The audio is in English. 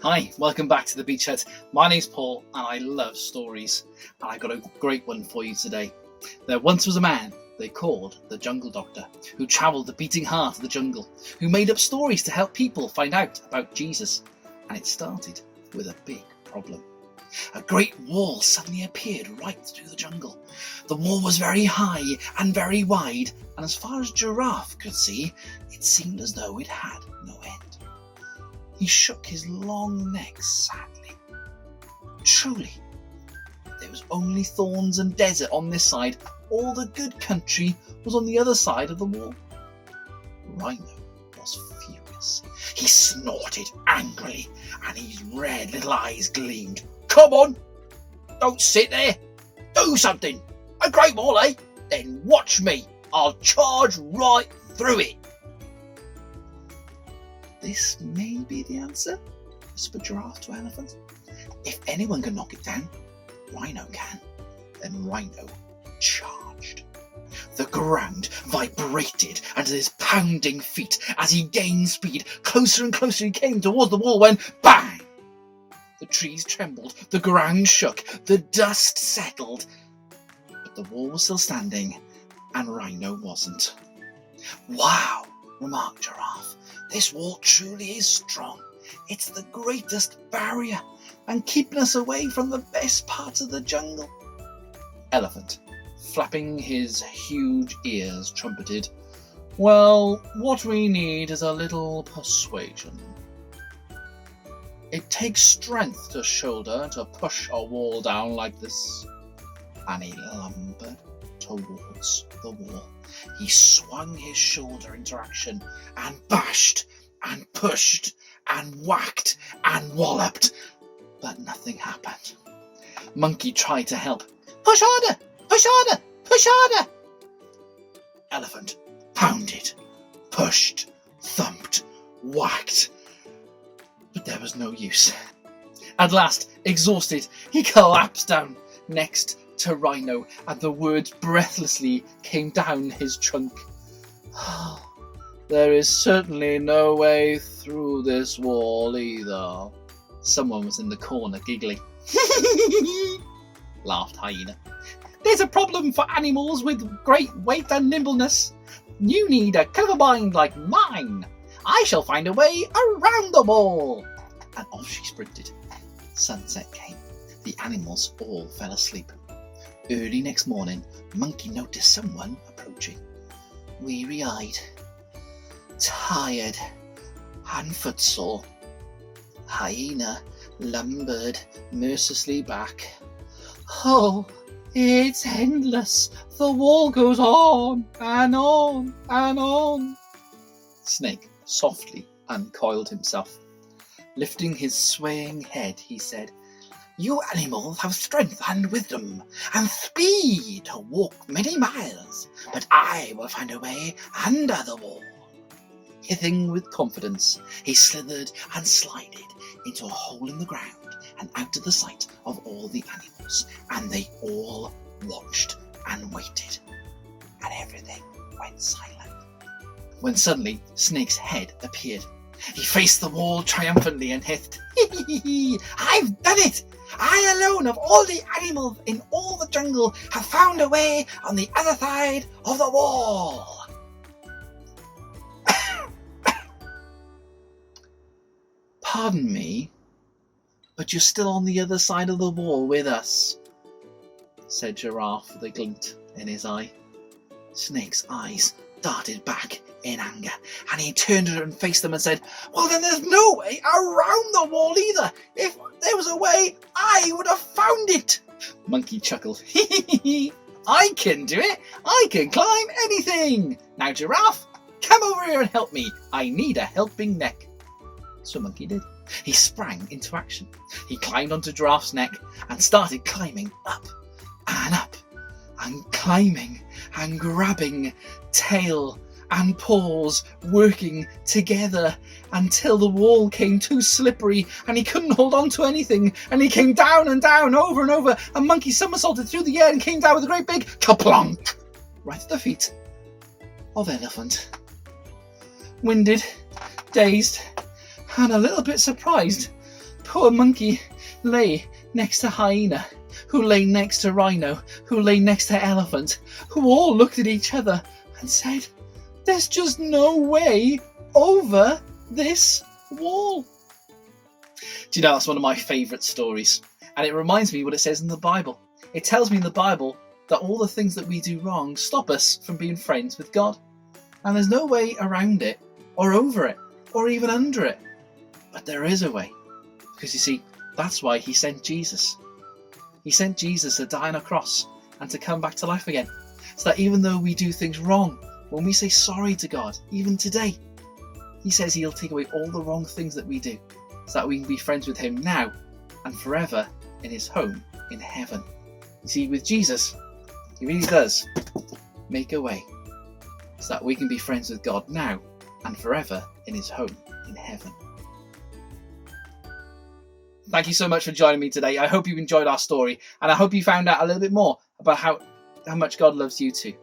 Hi, welcome back to the Beach Hut. My name's Paul and I love stories. And I got a great one for you today. There once was a man they called the Jungle Doctor, who travelled the beating heart of the jungle, who made up stories to help people find out about Jesus. And it started with a big problem. A great wall suddenly appeared right through the jungle. The wall was very high and very wide, and as far as Giraffe could see, it seemed as though it had no end. He shook his long neck sadly. Truly, there was only thorns and desert on this side. All the good country was on the other side of the wall. Rhino was furious. He snorted angrily, and his red little eyes gleamed. Come on! Don't sit there! Do something! A great wall, eh? Then watch me! I'll charge right through it! This may be the answer, whispered Giraffe to Elephant. If anyone can knock it down, Rhino can. Then Rhino charged. The ground vibrated under his pounding feet as he gained speed. Closer and closer he came towards the wall when bang! The trees trembled, the ground shook, the dust settled. But the wall was still standing, and Rhino wasn't. Wow, remarked Giraffe. This wall truly is strong. It's the greatest barrier, and keeping us away from the best parts of the jungle. Elephant, flapping his huge ears, trumpeted, Well, what we need is a little persuasion. It takes strength to shoulder to push a wall down like this. And he lumbered towards the wall. He swung his shoulder into action and bashed and pushed and whacked and walloped. But nothing happened. Monkey tried to help. Push harder! Push harder! Push harder! Elephant pounded, pushed, thumped, whacked. But there was no use. At last, exhausted, he collapsed down next to Rhino, and the words breathlessly came down his trunk. There is certainly no way through this wall either. Someone was in the corner giggling. Laughed Hyena. There's a problem for animals with great weight and nimbleness. You need a clever mind like mine. I shall find a way around the wall. And off she sprinted. Sunset came. The animals all fell asleep. Early next morning, Monkey noticed someone approaching. Weary-eyed, tired, and footsore. Hyena lumbered mercilessly back. Oh, it's endless. The wall goes on and on and on. Snake softly uncoiled himself. Lifting his swaying head, he said, You animals have strength and wisdom and speed to walk many miles, but I will find a way under the wall. Hissing with confidence, he slithered and slided into a hole in the ground and out of the sight of all the animals, and they all watched and waited, and everything went silent. When suddenly Snake's head appeared. He faced the wall triumphantly and hissed, I've done it! I alone of all the animals in all the jungle have found a way on the other side of the wall. Pardon me, but you're still on the other side of the wall with us, said Giraffe with a glint in his eye. Snake's eyes darted back in anger, and he turned and faced them and said, Well, then there's no way around the wall either. If there was a way, I would have found it. Monkey chuckled. I can do it. I can climb anything. Now, Giraffe, come over here and help me. I need a helping neck. So Monkey did. He sprang into action. He climbed onto Giraffe's neck and started climbing up and climbing and grabbing tail and paws working together until the wall came too slippery and he couldn't hold on to anything, and he came down and down over and over, and Monkey somersaulted through the air and came down with a great big kaplonk right at the feet of Elephant. Winded, dazed, and a little bit surprised, Poor monkey lay next to hyena, who lay next to rhino, who lay next to elephant, who all looked at each other and said, "There's just no way over this wall." Do you know, that's one of my favourite stories, and it reminds me what it says in the Bible. It tells me in the Bible that all the things that we do wrong stop us from being friends with God, and there's no way around it or over it or even under it, but there is a way, because you see, that's why he sent Jesus. He sent Jesus to die on a cross and to come back to life again, so that even though we do things wrong, when we say sorry to God, even today, he says he'll take away all the wrong things that we do, so that we can be friends with him now and forever in his home in heaven. You see, with Jesus, he really does make a way, so that we can be friends with God now and forever in his home in heaven. Thank you so much for joining me today. I hope you've enjoyed our story, and I hope you found out a little bit more about how much God loves you too.